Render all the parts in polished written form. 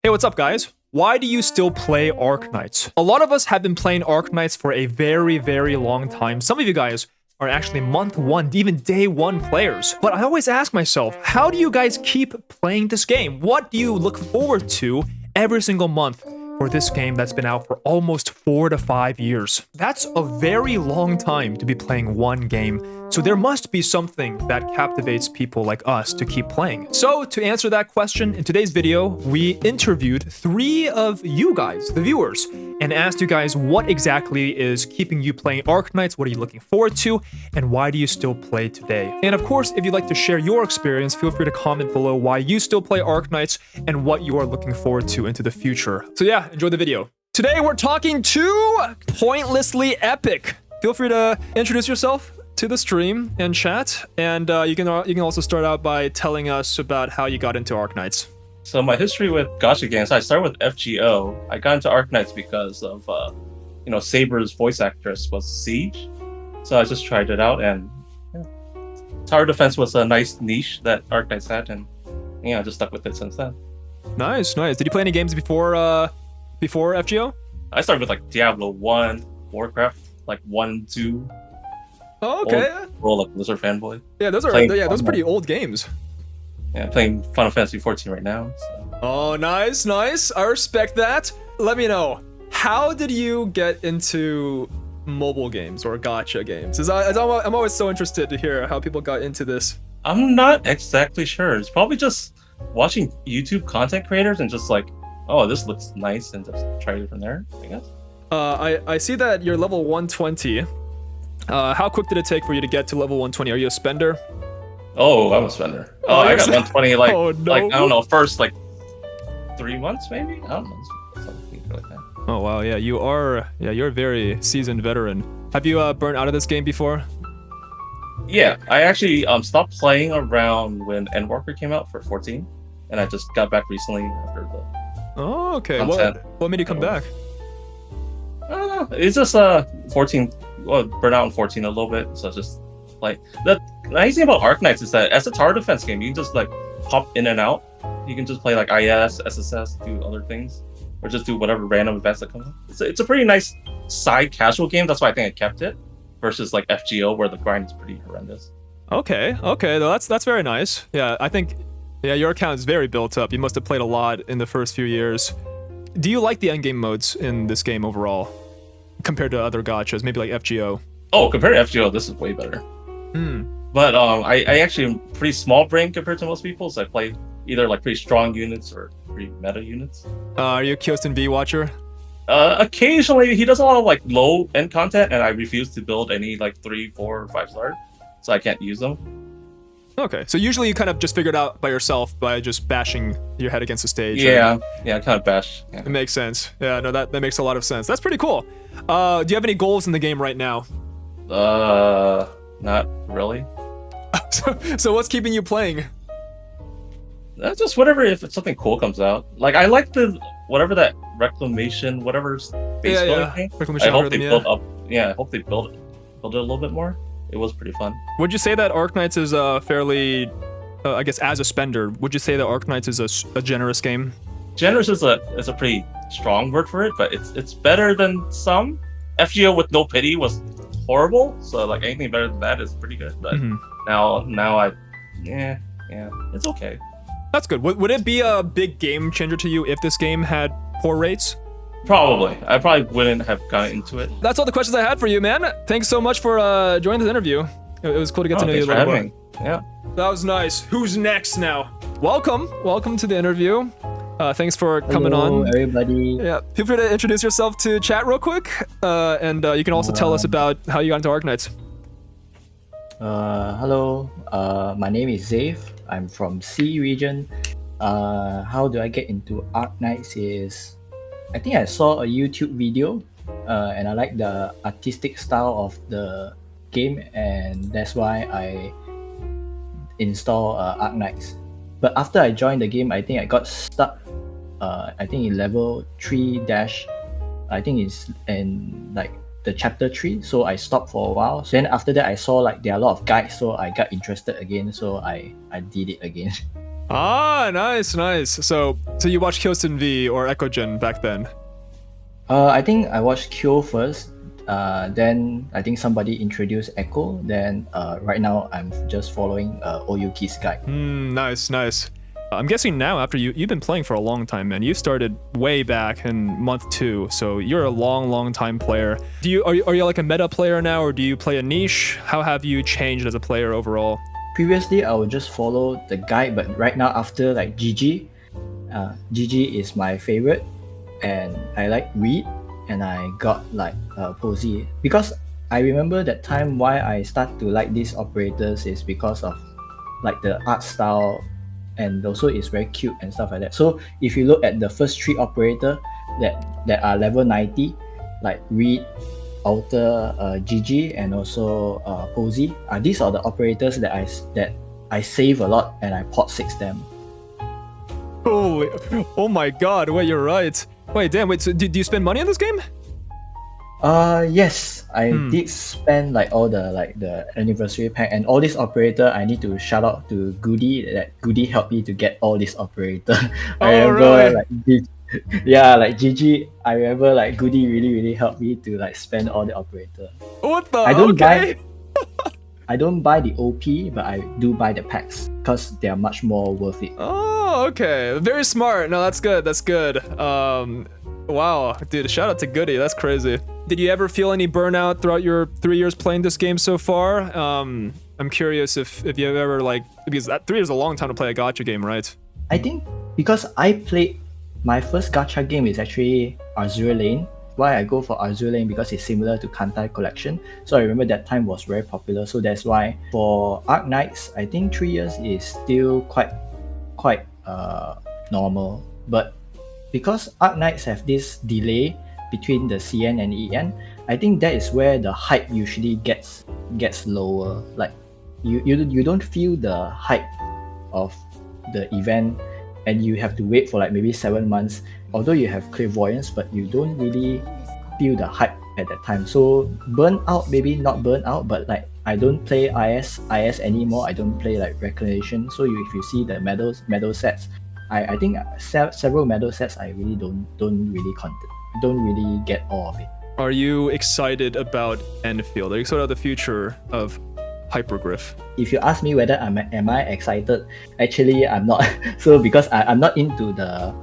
Hey, what's up, guys? Why do you still play Arknights? A lot of us have been playing Arknights for a very, very long time. Some of you guys are actually month one, even day one players. But I always ask myself, how do you guys keep playing this game? What do you look forward to every single month for this game that's been out for almost 4 to 5 years? That's a very long time to be playing one game. So there must be something that captivates people like us to keep playing. So to answer that question, in today's video, we interviewed 3 of you guys, the viewers, and asked you guys what exactly is keeping you playing Arknights, what are you looking forward to, and why do you still play today? And of course, if you'd like to share your experience, feel free to comment below why you still play Arknights and what you are looking forward to into the future. So yeah, enjoy the video. Today we're talking to PointlesslyEpic. Feel free to introduce yourself to the stream and chat, and you can also start out by telling us about how you got into Arknights. So my history with gacha games, I started with FGO. I got into Arknights because of Saber's voice actress was Siege, so I just tried it out, and tower defense was a nice niche that Arknights had, and I just stuck with it since then. Nice. Did you play any games before FGO? I started with like Diablo 1, Warcraft, like 1, 2. Oh, okay. Like Blizzard fanboy. Yeah, those are pretty old games. Yeah, playing Final Fantasy 14 right now. So. Oh, nice. I respect that. Let me know, how did you get into mobile games or gacha games? I'm always so interested to hear how people got into this. I'm not exactly sure. It's probably just watching YouTube content creators and just like, oh, this looks nice, and just try it from there, I guess. I see that you're level 120. How quick did it take for you to get to level 120? Are you a spender? Oh, I'm a spender. Oh, I got 120 like oh, no. like I don't know, first like 3 months maybe. I don't know, something like that. Oh wow, yeah, you're a very seasoned veteran. Have you burnt out of this game before? Yeah, I actually stopped playing around when Endwalker came out for 14, and I just got back recently after the. Oh, okay. Content. What made you come back? I don't know. It's just 14. Well, burn out in 14 a little bit, so it's just like the nice thing about Arknights is that as a tower defense game, you can just like hop in and out. You can just play like IS, SSS, do other things, or just do whatever random events that come up. It's a pretty nice side casual game. That's why I think I kept it versus like FGO where the grind is pretty horrendous. Okay, though that's very nice. Yeah, I think your account is very built up. You must have played a lot in the first few years. Do you like the endgame modes in this game overall, compared to other gachas, maybe like FGO? Oh, compared to FGO, this is way better. But I actually am pretty small brain compared to most people, so I play either like pretty strong units or pretty meta units. Are you a Kyostin V watcher? Occasionally, he does a lot of like low end content, and I refuse to build any like 3, 4, or 5 star, so I can't use them. Okay, so usually you kind of just figure it out by yourself by just bashing your head against the stage. Yeah, kind of bash. Yeah. It makes sense. Yeah, no, that makes a lot of sense. That's pretty cool. Do you have any goals in the game right now? Not really. So what's keeping you playing? That's just whatever. If something cool comes out, like I like the whatever that reclamation, whatever's base building thing. I hope they build up. Yeah, I hope they build it a little bit more. It was pretty fun. Would you say that Arknights is fairly, I guess, as a spender, would you say that Arknights is a generous game? Generous is a pretty strong word for it, but it's better than some. FGO with no pity was horrible, so like anything better than that is pretty good. But now it's okay. That's good. Would it be a big game changer to you if this game had poor rates? Probably. I probably wouldn't have gotten into it. That's all the questions I had for you, man. Thanks so much for joining this interview. It was cool to get to know you a little more. Yeah. That was nice. Who's next now? Welcome to the interview. Thanks for coming on. Everybody. Yeah, feel free to introduce yourself to chat real quick, and you can also tell us about how you got into Arknights. Hello. My name is Zave. I'm from C region. How do I get into Arknights is, I think I saw a YouTube video, and I like the artistic style of the game, and that's why I install Arknights. But after I joined the game, I think I got stuck. I think in level 3 dash. I think it's in like the chapter 3. So I stopped for a while. Then after that, I saw like there are a lot of guides, so I got interested again. So I did it again. Ah, nice, nice. So you watched Kyosen V or Ekogen back then? I think I watched Kyo first. Then I think somebody introduced Echo. Then right now I'm just following Oyuki's guide. Nice, nice. I'm guessing now after you've been playing for a long time, man. You started way back in month 2, so you're a long time player. Are you like a meta player now, or do you play a niche? How have you changed as a player overall? Previously, I would just follow the guide, but right now after like GG, GG is my favorite, and I like Reed, and I got like Posey because I remember that time why I start to like these operators is because of like the art style, and also it's very cute and stuff like that. So if you look at the first 3 operator that are level 90, like Reed, Alter, GG, and also Posey, these are the operators that I save a lot and I pot 6 them. Holy, oh my god, wait, you're right. Wait, damn, wait, so do you spend money on this game? Yes, I did spend like all the anniversary pack and all this operator. I need to shout out to Goody, that Goody helped me to get all this operator. I remember like GG, I remember like Goody really helped me to like spend all the operator. What the? I don't buy the OP, but I do buy the packs because they are much more worth it. Oh, okay. Very smart. No, that's good. That's good. Wow, dude, shout out to Goody. That's crazy. Did you ever feel any burnout throughout your 3 years playing this game so far? I'm curious if you've ever because that 3 years is a long time to play a gacha game, right? I think because I played my first gacha game is actually Azure Lane. Why I go for Azure Lane because it's similar to Kantai Collection. So I remember that time was very popular. So that's why for Arknights, I think 3 years is still quite normal. But because Arknights have this delay between the CN and EN, I think that is where the hype usually gets lower. Like you don't feel the hype of the event, and you have to wait for like maybe 7 months. Although you have clairvoyance, but you don't really feel the hype at that time. So burn out, maybe not burn out, but like I don't play IS anymore. I don't play like Reclamation. So if you see the medal sets, I think several medal sets I really don't really get all of it. Are you excited about Enfield? Are you excited about the future of Hyperglyph? If you ask me whether am I excited, actually I'm not. So because I'm not into the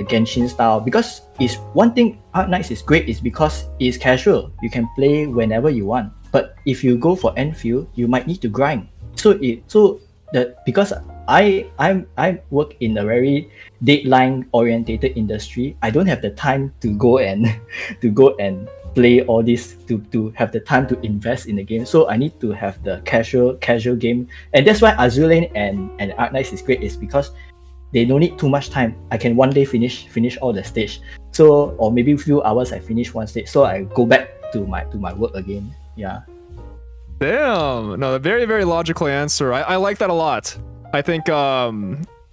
Genshin style, because it's one thing Arknights is great is because it's casual. You can play whenever you want. But if you go for Enfield, you might need to grind. Because I work in a very deadline orientated industry, I don't have the time to go and play all this to have the time to invest in the game. So I need to have the casual game, and that's why Azure Lane and Arknights is great, is because they don't need too much time. I can one day finish all the stage. So or maybe a few hours I finish one stage. So I go back to my work again. Yeah. Damn. No, a very, very logical answer. I like that a lot. I think a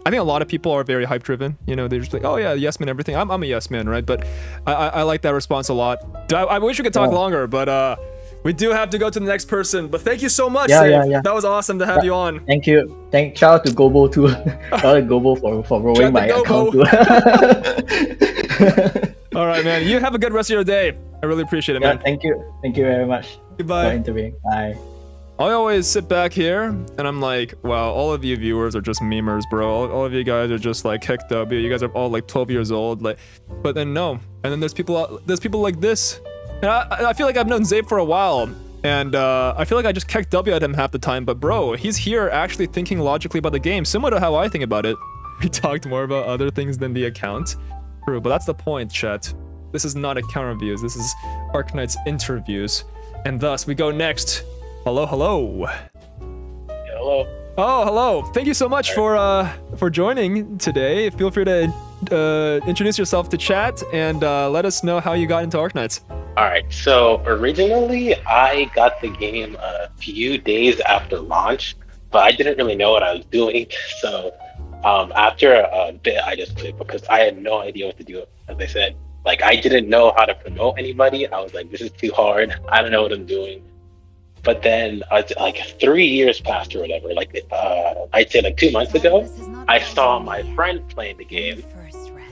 lot of people are very hype driven. You know, they're just like, oh yeah, yes man, everything. I'm a yes man, right? But I like that response a lot. I wish we could talk longer, but we do have to go to the next person. But thank you so much, Save. That was awesome to have you on. Thank you. Shout out to Gobo too. Shout out to Gobo for rowing my account too. All right, man. You have a good rest of your day. I really appreciate it, man. Thank you. Thank you very much. Goodbye. For interviewing. Bye. I always sit back here and I'm like, wow, all of you viewers are just memers, bro. All of you guys are just like heck W. You guys are all like 12 years old. Like, but then no. And then there's people like this. And I feel like I've known Zabe for a while. And I feel like I just kicked W at him half the time. But bro, he's here actually thinking logically about the game, similar to how I think about it. We talked more about other things than the account. True, but that's the point, chat. This is not account reviews. This is Arknights interviews. And thus, we go next. Hello. Hello. Oh, hello. Thank you so much for joining today. Feel free to introduce yourself to chat and let us know how you got into Arknights. All right. So originally, I got the game a few days after launch, but I didn't really know what I was doing. So after a bit, I just quit because I had no idea what to do. As I said, like I didn't know how to promote anybody. I was like, this is too hard. I don't know what I'm doing. But then like 3 years passed or whatever. Like I'd say like 2 months ago, I saw my friend playing the game.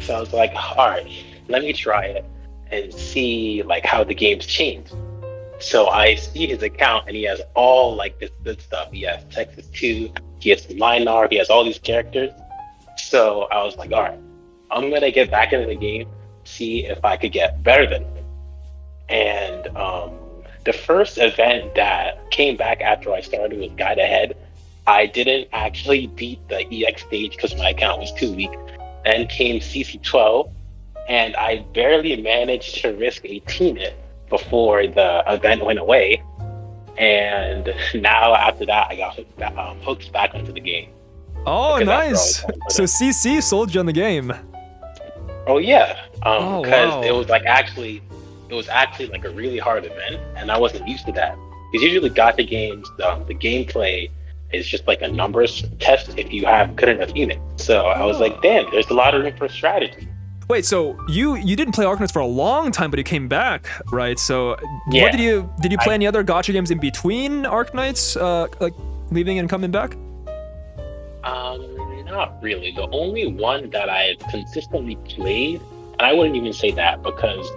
So I was like, all right, let me try it and see like how the game's changed. So I see his account and he has all like this good stuff. He has Texas 2, he has Linar, he has all these characters. So I was like, all right, I'm gonna get back into the game, see if I could get better than him. And the first event that came back after I started was Guide Ahead. I didn't actually beat the EX stage because my account was too weak. Then came CC12, and I barely managed to risk a team-it before the event went away. And now after that, I got hooked back onto the game. Oh, nice. So CC sold you on the game. Oh yeah, Oh, because wow. it was actually like a really hard event, and I wasn't used to that. Because usually gacha games, the gameplay is just like a numbers test if you have good enough units. So I was like, damn, there's a lot of room for strategy. Wait, so you didn't play Arknights for a long time, but you came back, right? So Yeah. what did you play any other gacha games in between Arknights, like leaving and coming back? Not really. The only one that I've consistently played, and I wouldn't even say that because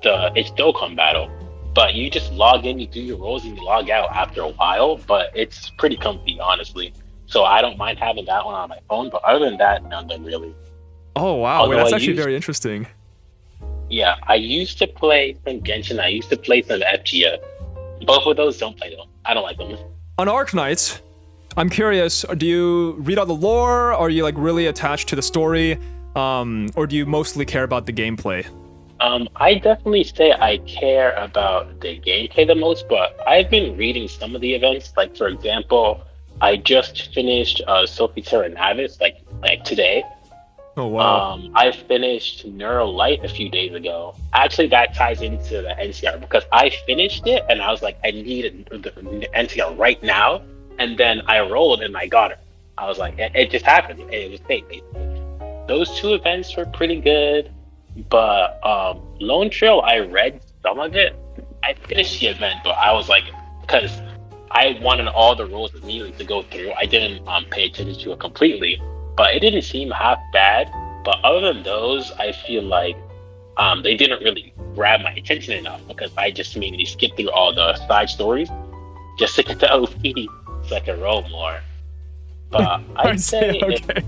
it's Dokkan Battle, but you just log in, you do your roles, and you log out after a while. But it's pretty comfy, honestly. So I don't mind having that one on my phone. But other than that, none really. Oh wow, wait, Although that's I actually used- very interesting. Yeah, I used to play some Genshin. I used to play some FGS. Both of those, don't play them. I don't like them. On Arknights, I'm curious, do you read all the lore? Are you like really attached to the story? Or do you mostly care about the gameplay? I definitely say I care about the gameplay the most, but I've been reading some of the events. Like for example, I just finished Sophie Terra Navis like today. Oh wow. I finished Neural Light a few days ago. Actually, that ties into the NCR because I finished it and I was like, I need the NCR right now. And then I rolled and I got her. I was like, it just happened. It was fate, basically. Those two events were pretty good. But Lone Trail, I read some of it. I finished the event, but I was like, because I wanted all the roles immediately to go through. I didn't pay attention to it completely, but it didn't seem half bad. But other than those, I feel like they didn't really grab my attention enough because I just mainly skipped through all the side stories just to get the OP so I could roll more. But I'd say, okay.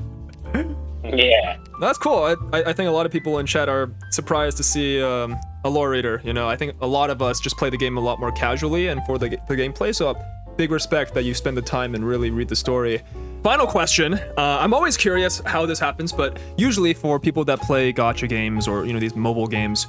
yeah. That's cool. I think a lot of people in chat are surprised to see a lore reader. You know, I think a lot of us just play the game a lot more casually and for the gameplay. So big respect that you spend the time and really read the story. Final question. I'm always curious how this happens, but usually for people that play gacha games or these mobile games,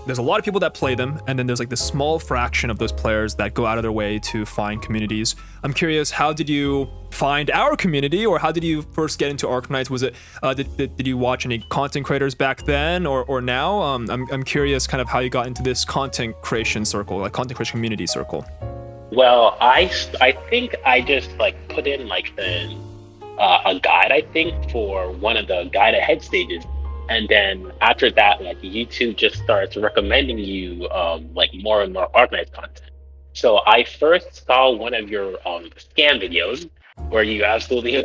there's a lot of people that play them, and then there's like this small fraction of those players that go out of their way to find communities. I'm curious, how did you find our community, or how did you first get into Arknights? Was it did you watch any content creators back then or now? I'm curious kind of how you got into this content creation circle, like content creation community circle. Well, I think I just like put in like a guide, I think, for one of the Guide Ahead stages. And then after that, like YouTube just starts recommending you like more and more Arknights content. So I first saw one of your scam videos where you absolutely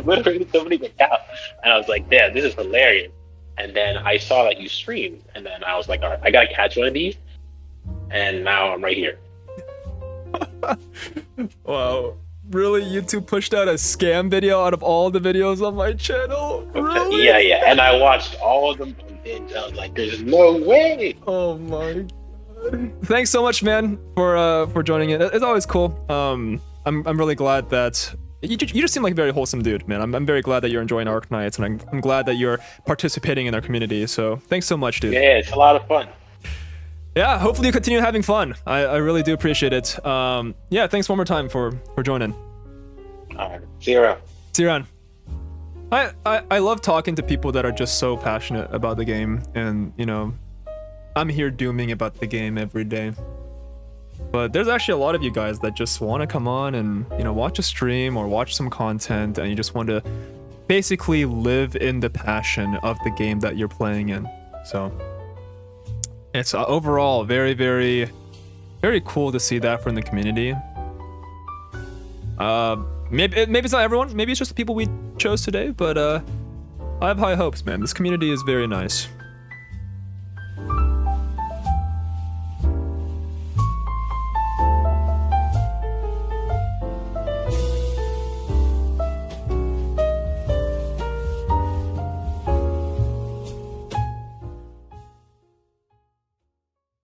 literally somebody got out, and I was like, damn, this is hilarious. And then I saw that you streamed, and then I was like, all right, I gotta catch one of these. And now I'm right here. Wow. Really? YouTube pushed out a scam video out of all the videos on my channel? Really? Yeah. And I watched all of them on binge. I was like, there's no way. Oh my god. Thanks so much, man, for joining in. It's always cool. I'm really glad that you just seem like a very wholesome dude, man. I'm very glad that you're enjoying Arknights, and I'm glad that you're participating in our community. So thanks so much, dude. Yeah, it's a lot of fun. Yeah, hopefully you continue having fun. I really do appreciate it. Yeah, thanks one more time for joining. All right, see you around. See you around. I love talking to people that are just so passionate about the game, and I'm here dooming about the game every day. But there's actually a lot of you guys that just want to come on and watch a stream or watch some content, and you just want to basically live in the passion of the game that you're playing in. So it's overall very, very, Very cool to see that from the community. Maybe it's not everyone. Maybe it's just the people we chose today, but I have high hopes, man. This community is very nice.